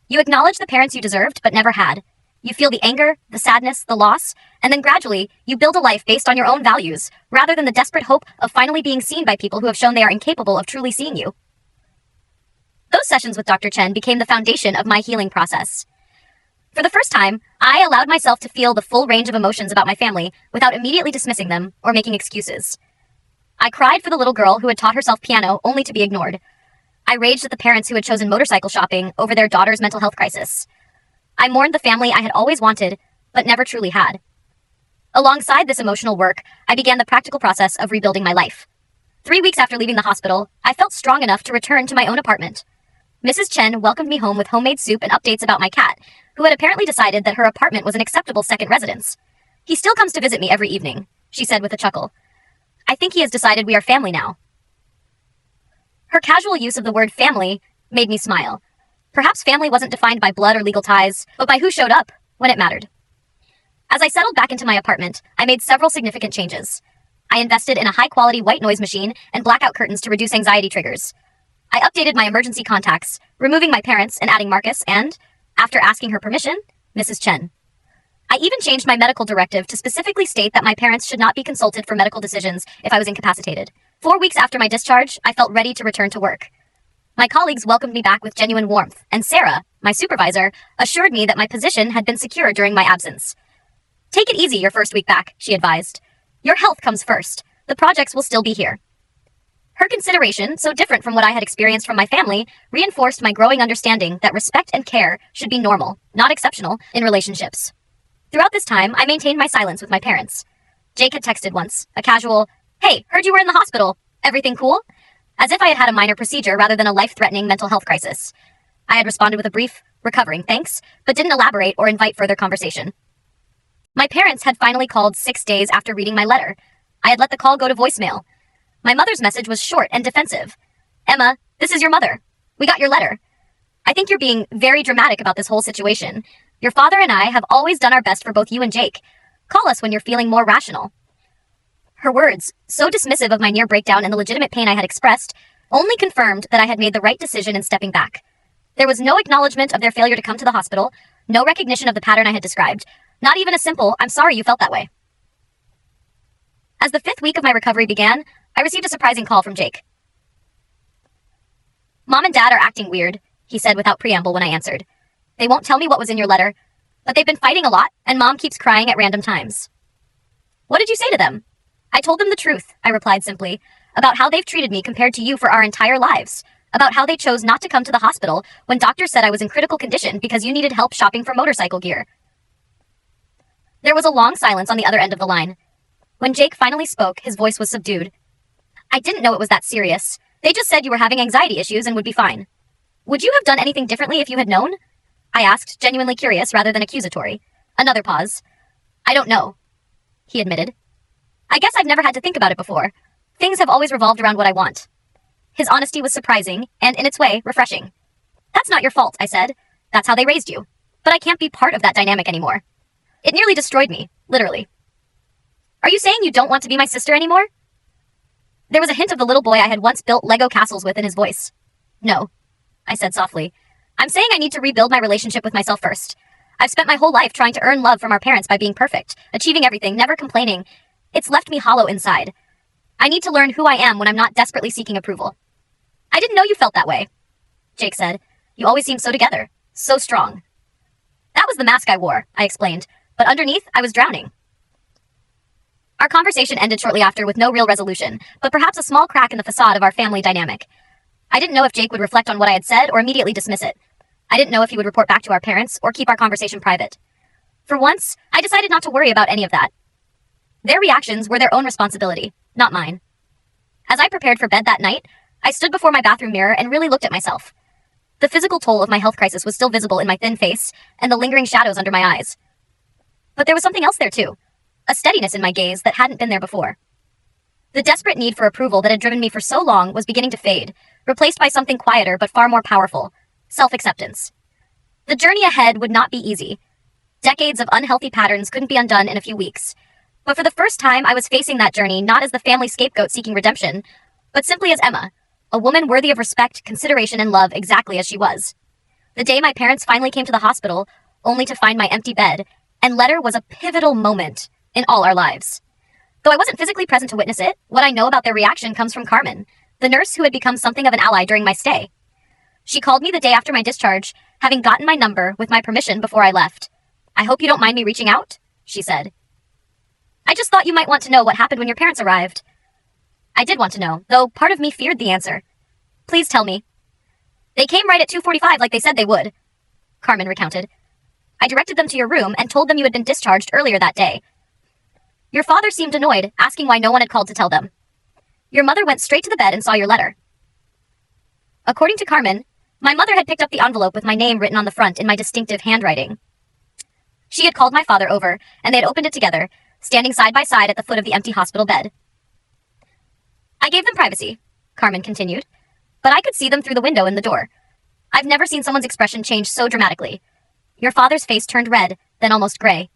You acknowledge the parents you deserved but never had. You feel the anger, the sadness, the loss, and then gradually, you build a life based on your own values, rather than the desperate hope of finally being seen by people who have shown they are incapable of truly seeing you. Those sessions with Dr. Chen became the foundation of my healing process. For the first time, I allowed myself to feel the full range of emotions about my family without immediately dismissing them or making excuses. I cried for the little girl who had taught herself piano only to be ignored. I raged at the parents who had chosen motorcycle shopping over their daughter's mental health crisis. I mourned the family I had always wanted, but never truly had. Alongside this emotional work, I began the practical process of rebuilding my life. 3 weeks after leaving the hospital, I felt strong enough to return to my own apartment. Mrs. Chen welcomed me home with homemade soup and updates about my cat, who had apparently decided that her apartment was an acceptable second residence. He still comes to visit me every evening, she said with a chuckle. I think he has decided we are family now. Her casual use of the word family made me smile. Perhaps family wasn't defined by blood or legal ties, but by who showed up when it mattered. As I settled back into my apartment, I made several significant changes. I invested in a high-quality white noise machine and blackout curtains to reduce anxiety triggers. I updated my emergency contacts, removing my parents and adding Marcus and, after asking her permission, Mrs. Chen. I even changed my medical directive to specifically state that my parents should not be consulted for medical decisions if I was incapacitated. 4 weeks after my discharge, I felt ready to return to work. My colleagues welcomed me back with genuine warmth, and Sarah, my supervisor, assured me that my position had been secure during my absence. Take it easy your first week back, she advised. Your health comes first. The projects will still be here. Her consideration, so different from what I had experienced from my family, reinforced my growing understanding that respect and care should be normal, not exceptional, in relationships. Throughout this time, I maintained my silence with my parents. Jake had texted once, a casual, "Hey, heard you were in the hospital. Everything cool?" As if I had had a minor procedure rather than a life-threatening mental health crisis. I had responded with a brief, "Recovering, thanks," but didn't elaborate or invite further conversation. My parents had finally called 6 days after reading my letter. I had let the call go to voicemail. My mother's message was short and defensive. "Emma, this is your mother. We got your letter. I think you're being very dramatic about this whole situation. Your father and I have always done our best for both you and Jake. Call us when you're feeling more rational." Her words, so dismissive of my near breakdown and the legitimate pain I had expressed, only confirmed that I had made the right decision in stepping back. There was no acknowledgement of their failure to come to the hospital, no recognition of the pattern I had described, not even a simple, "I'm sorry you felt that way." As the 5th week of my recovery began, I received a surprising call from Jake. Mom and Dad are acting weird, he said without preamble when I answered. They won't tell me what was in your letter, but they've been fighting a lot, and Mom keeps crying at random times. What did you say to them? I told them the truth, I replied simply, about how they've treated me compared to you for our entire lives, about how they chose not to come to the hospital when doctors said I was in critical condition because you needed help shopping for motorcycle gear. There was a long silence on the other end of the line. When Jake finally spoke, his voice was subdued. I didn't know it was that serious. They just said you were having anxiety issues and would be fine. Would you have done anything differently if you had known? I asked, genuinely curious rather than accusatory. Another pause. I don't know, he admitted. I guess I've never had to think about it before. Things have always revolved around what I want. His honesty was surprising, and in its way, refreshing. That's not your fault, I said. That's how they raised you. But I can't be part of that dynamic anymore. It nearly destroyed me, literally. Are you saying you don't want to be my sister anymore? There was a hint of the little boy I had once built Lego castles with in his voice. No, I said softly. I'm saying I need to rebuild my relationship with myself first. I've spent my whole life trying to earn love from our parents by being perfect, achieving everything, never complaining. It's left me hollow inside. I need to learn who I am when I'm not desperately seeking approval. I didn't know you felt that way, Jake said. You always seemed so together, so strong. That was the mask I wore, I explained, but underneath I was drowning. Our conversation ended shortly after with no real resolution, but perhaps a small crack in the facade of our family dynamic. I didn't know if Jake would reflect on what I had said or immediately dismiss it. I didn't know if he would report back to our parents or keep our conversation private. For once, I decided not to worry about any of that. Their reactions were their own responsibility, not mine. As I prepared for bed that night, I stood before my bathroom mirror and really looked at myself. The physical toll of my health crisis was still visible in my thin face and the lingering shadows under my eyes. But there was something else there too, a steadiness in my gaze that hadn't been there before. The desperate need for approval that had driven me for so long was beginning to fade, replaced by something quieter but far more powerful, self-acceptance. The journey ahead would not be easy. Decades of unhealthy patterns couldn't be undone in a few weeks. But for the first time, I was facing that journey not as the family scapegoat seeking redemption, but simply as Emma, a woman worthy of respect, consideration, and love exactly as she was. The day my parents finally came to the hospital, only to find my empty bed, and letter was a pivotal moment in all our lives. Though I wasn't physically present to witness it, what I know about their reaction comes from Carmen, the nurse who had become something of an ally during my stay. She called me the day after my discharge, having gotten my number with my permission before I left. I hope you don't mind me reaching out, she said. I just thought you might want to know what happened when your parents arrived. I did want to know, though part of me feared the answer. Please tell me. They came right at 2:45 like they said they would, Carmen recounted. I directed them to your room and told them you had been discharged earlier that day. Your father seemed annoyed, asking why no one had called to tell them. Your mother went straight to the bed and saw your letter. According to Carmen, my mother had picked up the envelope with my name written on the front in my distinctive handwriting. She had called my father over, and they had opened it together, standing side by side at the foot of the empty hospital bed. I gave them privacy, Carmen continued, but I could see them through the window in the door. I've never seen someone's expression change so dramatically. Your father's face turned red, then almost gray.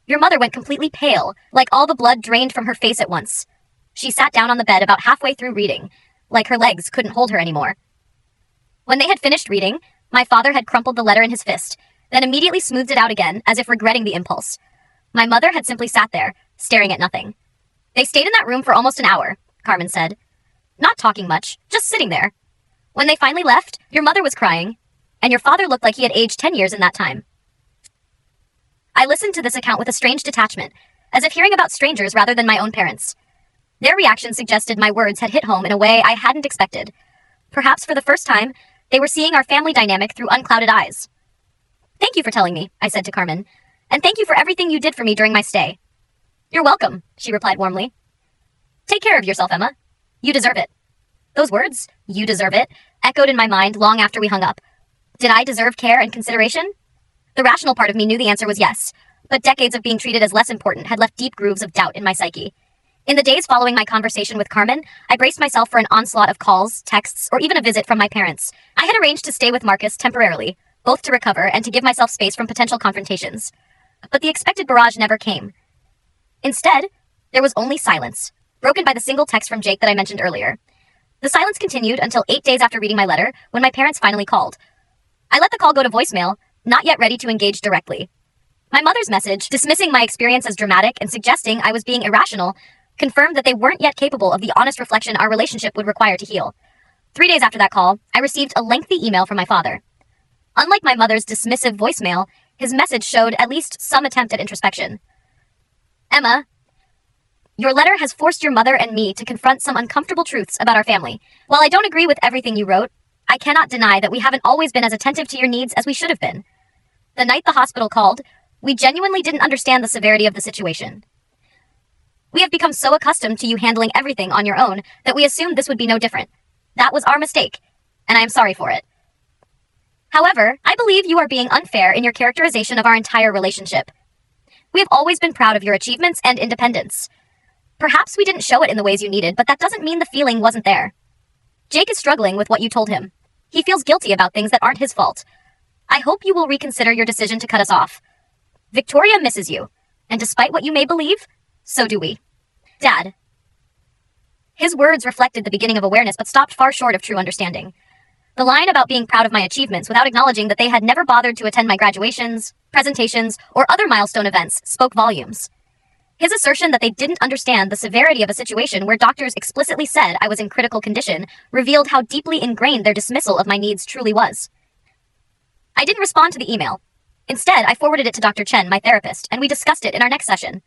Your mother went completely pale, like all the blood drained from her face at once. She sat down on the bed about halfway through reading, like her legs couldn't hold her anymore. When they had finished reading, my father had crumpled the letter in his fist, then immediately smoothed it out again, as if regretting the impulse. My mother had simply sat there, staring at nothing. They stayed in that room for almost an hour, Carmen said. Not talking much, just sitting there. When they finally left, your mother was crying, and your father looked like he had aged 10 years in that time. I listened to this account with a strange detachment, as if hearing about strangers rather than my own parents. Their reaction suggested my words had hit home in a way I hadn't expected. Perhaps for the first time, they were seeing our family dynamic through unclouded eyes. Thank you for telling me, I said to Carmen, and thank you for everything you did for me during my stay. You're welcome, she replied warmly. Take care of yourself, Emma. You deserve it. Those words, you deserve it, echoed in my mind long after we hung up. Did I deserve care and consideration? The rational part of me knew the answer was yes, but decades of being treated as less important had left deep grooves of doubt in my psyche. In the days following my conversation with Carmen, I braced myself for an onslaught of calls, texts, or even a visit from my parents. I had arranged to stay with Marcus temporarily, both to recover and to give myself space from potential confrontations. But the expected barrage never came. Instead, there was only silence, broken by the single text from Jake that I mentioned earlier. The silence continued until 8 days after reading my letter, when my parents finally called. I let the call go to voicemail, not yet ready to engage directly. My mother's message, dismissing my experience as dramatic and suggesting I was being irrational, confirmed that they weren't yet capable of the honest reflection our relationship would require to heal. 3 days after that call, I received a lengthy email from my father. Unlike my mother's dismissive voicemail, his message showed at least some attempt at introspection. Emma, your letter has forced your mother and me to confront some uncomfortable truths about our family. While I don't agree with everything you wrote, I cannot deny that we haven't always been as attentive to your needs as we should have been. The night the hospital called, we genuinely didn't understand the severity of the situation. We have become so accustomed to you handling everything on your own that we assumed this would be no different. That was our mistake, and I am sorry for it. However, I believe you are being unfair in your characterization of our entire relationship. We have always been proud of your achievements and independence. Perhaps we didn't show it in the ways you needed, but that doesn't mean the feeling wasn't there. Jake is struggling with what you told him. He feels guilty about things that aren't his fault. I hope you will reconsider your decision to cut us off. Victoria misses you, and despite what you may believe, so do we. Dad. His words reflected the beginning of awareness but stopped far short of true understanding. The line about being proud of my achievements without acknowledging that they had never bothered to attend my graduations, presentations, or other milestone events spoke volumes. His assertion that they didn't understand the severity of a situation where doctors explicitly said I was in critical condition revealed how deeply ingrained their dismissal of my needs truly was. I didn't respond to the email. Instead, I forwarded it to Dr. Chen, my therapist, and we discussed it in our next session.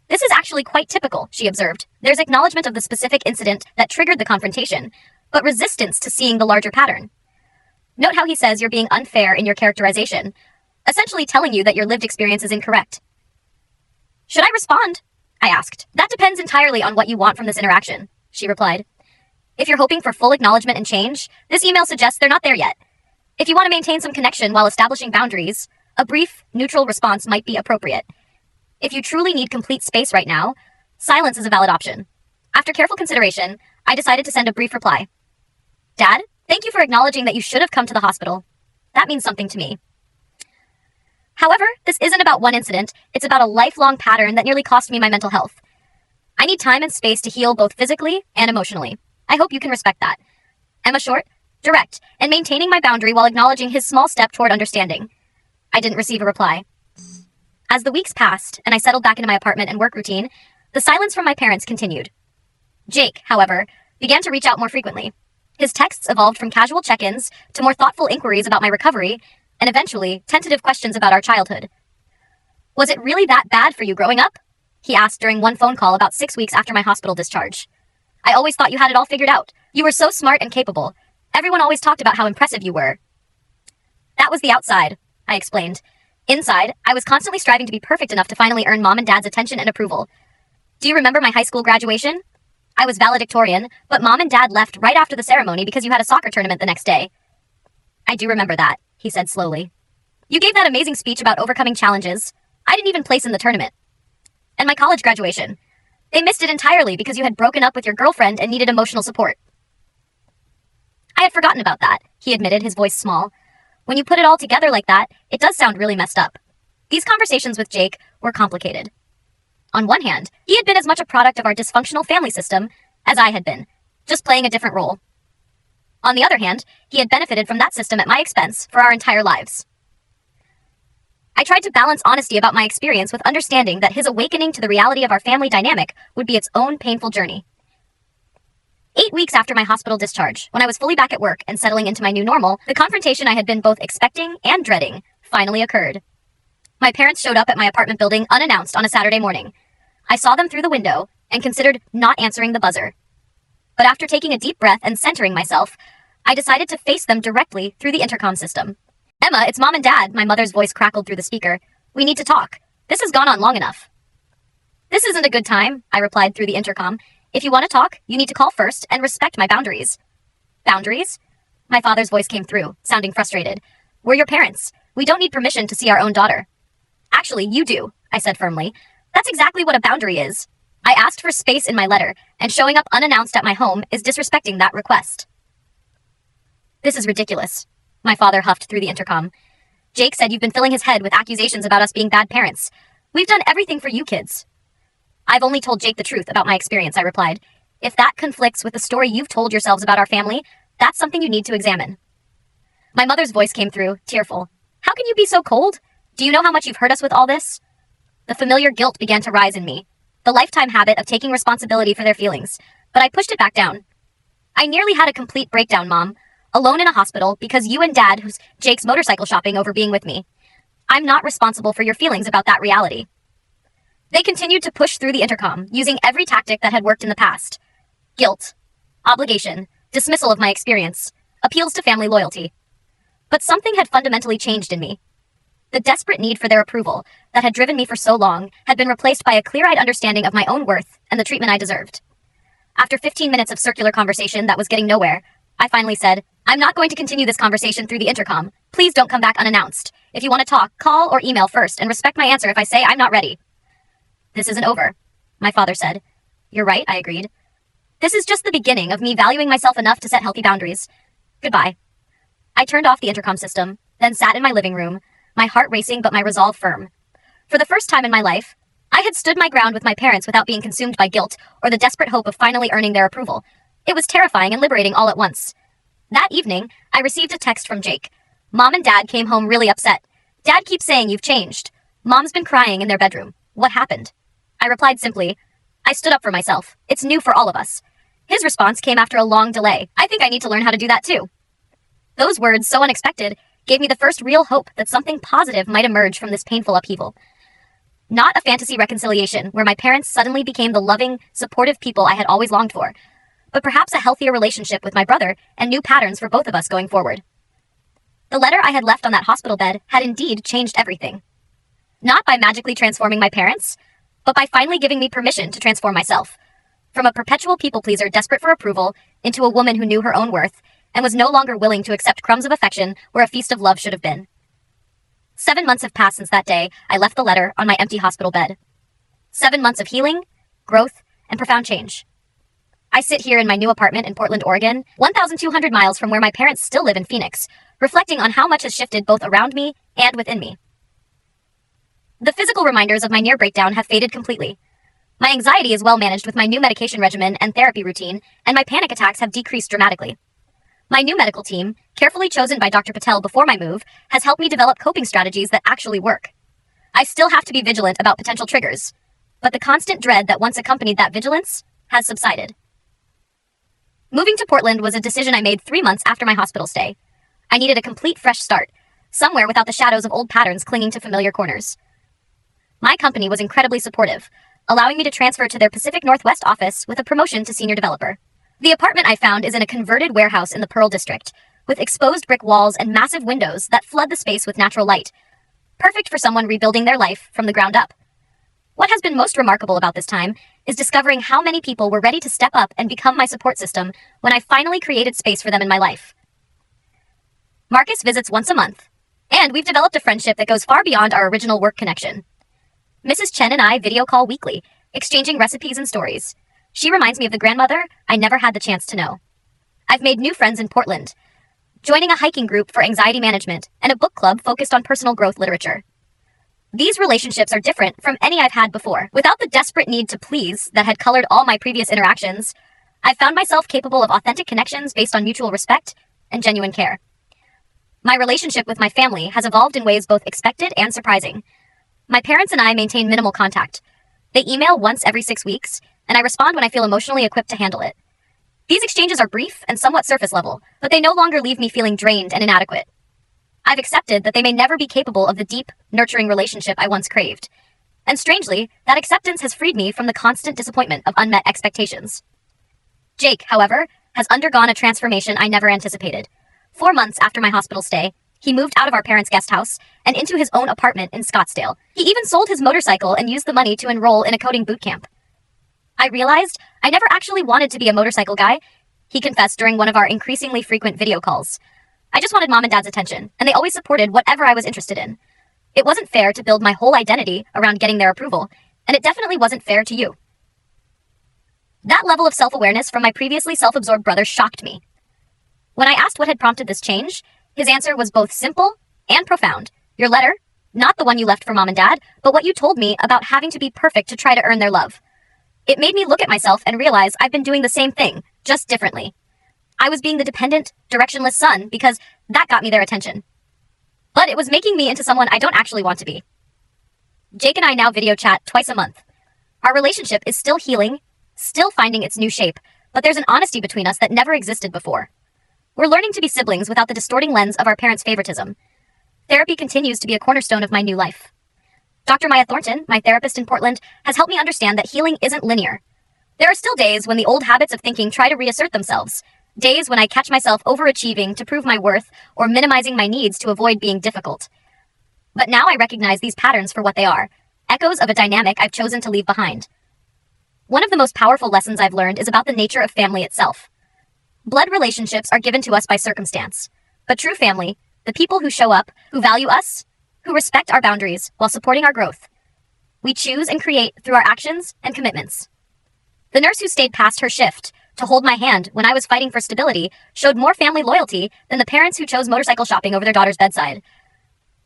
This is actually quite typical, she observed. There's acknowledgement of the specific incident that triggered the confrontation, but resistance to seeing the larger pattern. Note how he says you're being unfair in your characterization, essentially telling you that your lived experience is incorrect. Should I respond? I asked. That depends entirely on what you want from this interaction, she replied. If you're hoping for full acknowledgement and change, this email suggests they're not there yet. If you want to maintain some connection while establishing boundaries, a brief, neutral response might be appropriate. If you truly need complete space right now, silence is a valid option. After careful consideration, I decided to send a brief reply. Dad, thank you for acknowledging that you should have come to the hospital. That means something to me. However, this isn't about one incident, it's about a lifelong pattern that nearly cost me my mental health. I need time and space to heal both physically and emotionally. I hope you can respect that. Emma Short, direct, and maintaining my boundary while acknowledging his small step toward understanding. I didn't receive a reply. As the weeks passed and I settled back into my apartment and work routine, the silence from my parents continued. Jake, however, began to reach out more frequently. His texts evolved from casual check-ins to more thoughtful inquiries about my recovery, and eventually, tentative questions about our childhood. Was it really that bad for you growing up? He asked during one phone call about 6 weeks after my hospital discharge. I always thought you had it all figured out. You were so smart and capable. Everyone always talked about how impressive you were. That was the outside, I explained. Inside, I was constantly striving to be perfect enough to finally earn Mom and Dad's attention and approval. Do you remember my high school graduation? I was valedictorian, but Mom and Dad left right after the ceremony because you had a soccer tournament the next day. I do remember that, he said slowly. You gave that amazing speech about overcoming challenges. I didn't even place in the tournament. And my college graduation. They missed it entirely because you had broken up with your girlfriend and needed emotional support. I had forgotten about that, he admitted, his voice small. When you put it all together like that, it does sound really messed up. These conversations with Jake were complicated. On one hand, he had been as much a product of our dysfunctional family system as I had been, just playing a different role. On the other hand, he had benefited from that system at my expense for our entire lives. I tried to balance honesty about my experience with understanding that his awakening to the reality of our family dynamic would be its own painful journey. 8 weeks after my hospital discharge, when I was fully back at work and settling into my new normal, the confrontation I had been both expecting and dreading finally occurred. My parents showed up at my apartment building unannounced on a Saturday morning. I saw them through the window and considered not answering the buzzer. But after taking a deep breath and centering myself, I decided to face them directly through the intercom system. Emma, it's Mom and Dad, my mother's voice crackled through the speaker. We need to talk. This has gone on long enough. This isn't a good time, I replied through the intercom. If you want to talk, you need to call first and respect my boundaries. Boundaries? My father's voice came through, sounding frustrated. We're your parents. We don't need permission to see our own daughter. Actually, you do, I said firmly. That's exactly what a boundary is. I asked for space in my letter, and showing up unannounced at my home is disrespecting that request. This is ridiculous, my father huffed through the intercom. Jake said you've been filling his head with accusations about us being bad parents. We've done everything for you kids. I've only told Jake the truth about my experience, I replied. If that conflicts with the story you've told yourselves about our family, that's something you need to examine. My mother's voice came through, tearful. How can you be so cold? Do you know how much you've hurt us with all this? The familiar guilt began to rise in me, the lifetime habit of taking responsibility for their feelings, but I pushed it back down. I nearly had a complete breakdown, Mom. Alone in a hospital because you and Dad, who's Jake's motorcycle shopping over being with me. I'm not responsible for your feelings about that reality. They continued to push through the intercom, using every tactic that had worked in the past. Guilt, obligation, dismissal of my experience, appeals to family loyalty. But something had fundamentally changed in me. The desperate need for their approval that had driven me for so long had been replaced by a clear-eyed understanding of my own worth and the treatment I deserved. After 15 minutes of circular conversation that was getting nowhere, I finally said, I'm not going to continue this conversation through the intercom. Please don't come back unannounced. If you want to talk, call or email first and respect my answer if I say I'm not ready. This isn't over, my father said. You're right, I agreed. This is just the beginning of me valuing myself enough to set healthy boundaries. Goodbye. I turned off the intercom system, then sat in my living room, my heart racing but my resolve firm. For the first time in my life, I had stood my ground with my parents without being consumed by guilt or the desperate hope of finally earning their approval. It was terrifying and liberating all at once. That evening, I received a text from Jake. Mom and Dad came home really upset. Dad keeps saying you've changed. Mom's been crying in their bedroom. What happened? I replied simply, I stood up for myself. It's new for all of us. His response came after a long delay. I think I need to learn how to do that too. Those words, so unexpected, gave me the first real hope that something positive might emerge from this painful upheaval. Not a fantasy reconciliation where my parents suddenly became the loving, supportive people I had always longed for, but perhaps a healthier relationship with my brother and new patterns for both of us going forward. The letter I had left on that hospital bed had indeed changed everything. Not by magically transforming my parents, but by finally giving me permission to transform myself. From a perpetual people-pleaser desperate for approval into a woman who knew her own worth and was no longer willing to accept crumbs of affection where a feast of love should have been. 7 months have passed since that day I left the letter on my empty hospital bed. 7 months of healing, growth, and profound change. I sit here in my new apartment in Portland, Oregon, 1,200 miles from where my parents still live in Phoenix, reflecting on how much has shifted both around me and within me. The physical reminders of my near breakdown have faded completely. My anxiety is well managed with my new medication regimen and therapy routine, and my panic attacks have decreased dramatically. My new medical team, carefully chosen by Dr. Patel before my move, has helped me develop coping strategies that actually work. I still have to be vigilant about potential triggers, but the constant dread that once accompanied that vigilance has subsided. Moving to Portland was a decision I made 3 months after my hospital stay. I needed a complete fresh start, somewhere without the shadows of old patterns clinging to familiar corners. My company was incredibly supportive, allowing me to transfer to their Pacific Northwest office with a promotion to senior developer. The apartment I found is in a converted warehouse in the Pearl District, with exposed brick walls and massive windows that flood the space with natural light. Perfect for someone rebuilding their life from the ground up. What has been most remarkable about this time is discovering how many people were ready to step up and become my support system when I finally created space for them in my life. Marcus visits once a month, and we've developed a friendship that goes far beyond our original work connection. Mrs. Chen and I video call weekly, exchanging recipes and stories. She reminds me of the grandmother I never had the chance to know. I've made new friends in Portland, joining a hiking group for anxiety management and a book club focused on personal growth literature. These relationships are different from any I've had before. Without the desperate need to please that had colored all my previous interactions, I've found myself capable of authentic connections based on mutual respect and genuine care. My relationship with my family has evolved in ways both expected and surprising. My parents and I maintain minimal contact. They email once every 6 weeks, and I respond when I feel emotionally equipped to handle it. These exchanges are brief and somewhat surface level, but they no longer leave me feeling drained and inadequate. I've accepted that they may never be capable of the deep, nurturing relationship I once craved. And strangely, that acceptance has freed me from the constant disappointment of unmet expectations. Jake, however, has undergone a transformation I never anticipated. 4 months after my hospital stay, he moved out of our parents' guest house and into his own apartment in Scottsdale. He even sold his motorcycle and used the money to enroll in a coding boot camp. I realized I never actually wanted to be a motorcycle guy, he confessed during one of our increasingly frequent video calls. I just wanted Mom and Dad's attention, and they always supported whatever I was interested in. It wasn't fair to build my whole identity around getting their approval, and it definitely wasn't fair to you. That level of self-awareness from my previously self-absorbed brother shocked me. When I asked what had prompted this change, his answer was both simple and profound. Your letter, not the one you left for Mom and Dad, but what you told me about having to be perfect to try to earn their love. It made me look at myself and realize I've been doing the same thing, just differently. I was being the dependent, directionless son because that got me their attention. But it was making me into someone I don't actually want to be. Jake and I now video chat twice a month. Our relationship is still healing, still finding its new shape, but there's an honesty between us that never existed before. We're learning to be siblings without the distorting lens of our parents' favoritism. Therapy continues to be a cornerstone of my new life. Dr. Maya Thornton, my therapist in Portland, has helped me understand that healing isn't linear. There are still days when the old habits of thinking try to reassert themselves. Days when I catch myself overachieving to prove my worth or minimizing my needs to avoid being difficult. But now I recognize these patterns for what they are, echoes of a dynamic I've chosen to leave behind. One of the most powerful lessons I've learned is about the nature of family itself. Blood relationships are given to us by circumstance, but true family, the people who show up, who value us, who respect our boundaries while supporting our growth, we choose and create through our actions and commitments. The nurse who stayed past her shift to hold my hand when I was fighting for stability showed more family loyalty than the parents who chose motorcycle shopping over their daughter's bedside.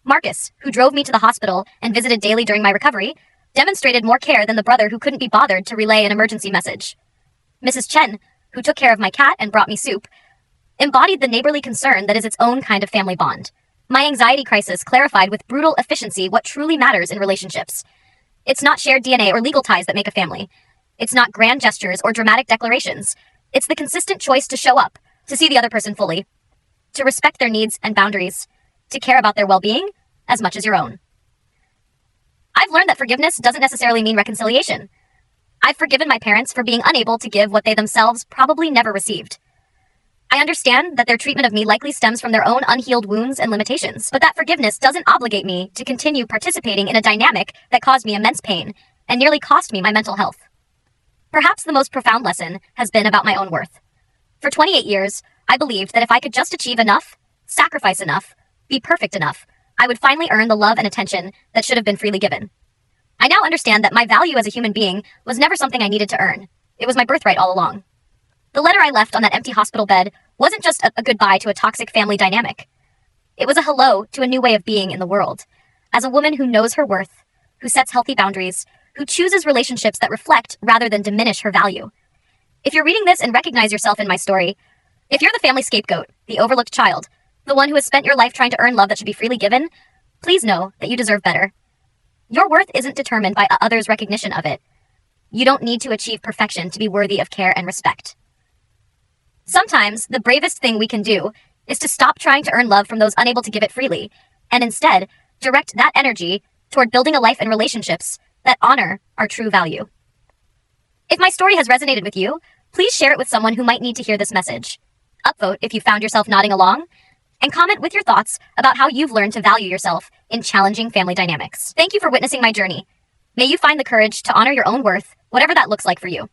Marcus, who drove me to the hospital and visited daily during my recovery, demonstrated more care than the brother who couldn't be bothered to relay an emergency message. Mrs. Chen, who took care of my cat and brought me soup, embodied the neighborly concern that is its own kind of family bond. My anxiety crisis clarified with brutal efficiency what truly matters in relationships. It's not shared DNA or legal ties that make a family. It's not grand gestures or dramatic declarations. It's the consistent choice to show up, to see the other person fully, to respect their needs and boundaries, to care about their well-being as much as your own. I've learned that forgiveness doesn't necessarily mean reconciliation. I've forgiven my parents for being unable to give what they themselves probably never received. I understand that their treatment of me likely stems from their own unhealed wounds and limitations, but that forgiveness doesn't obligate me to continue participating in a dynamic that caused me immense pain and nearly cost me my mental health. Perhaps the most profound lesson has been about my own worth. For 28 years, I believed that if I could just achieve enough, sacrifice enough, be perfect enough, I would finally earn the love and attention that should have been freely given. I now understand that my value as a human being was never something I needed to earn. It was my birthright all along. The letter I left on that empty hospital bed wasn't just a goodbye to a toxic family dynamic. It was a hello to a new way of being in the world. As a woman who knows her worth, who sets healthy boundaries, who chooses relationships that reflect rather than diminish her value. If you're reading this and recognize yourself in my story, if you're the family scapegoat, the overlooked child, the one who has spent your life trying to earn love that should be freely given, please know that you deserve better. Your worth isn't determined by others' recognition of it. You don't need to achieve perfection to be worthy of care and respect. Sometimes, the bravest thing we can do is to stop trying to earn love from those unable to give it freely, and instead, direct that energy toward building a life and relationships that honor our true value. If my story has resonated with you, please share it with someone who might need to hear this message. Upvote if you found yourself nodding along, and comment with your thoughts about how you've learned to value yourself in challenging family dynamics. Thank you for witnessing my journey. May you find the courage to honor your own worth, whatever that looks like for you.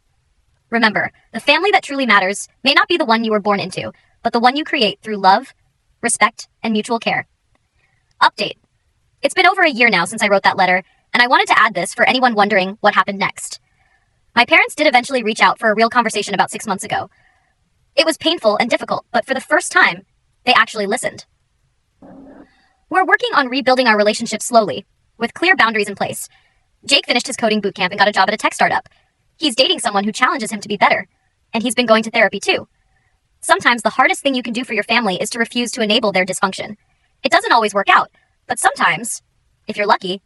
Remember, the family that truly matters may not be the one you were born into, but the one you create through love, respect, and mutual care. Update. It's been over a year now since I wrote that letter, and I wanted to add this for anyone wondering what happened next. My parents did eventually reach out for a real conversation about 6 months ago. It was painful and difficult, but for the first time, they actually listened. We're working on rebuilding our relationship slowly, with clear boundaries in place. Jake finished his coding bootcamp and got a job at a tech startup. He's dating someone who challenges him to be better, and he's been going to therapy too. Sometimes the hardest thing you can do for your family is to refuse to enable their dysfunction. It doesn't always work out, but sometimes, if you're lucky,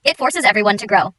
it forces everyone to grow.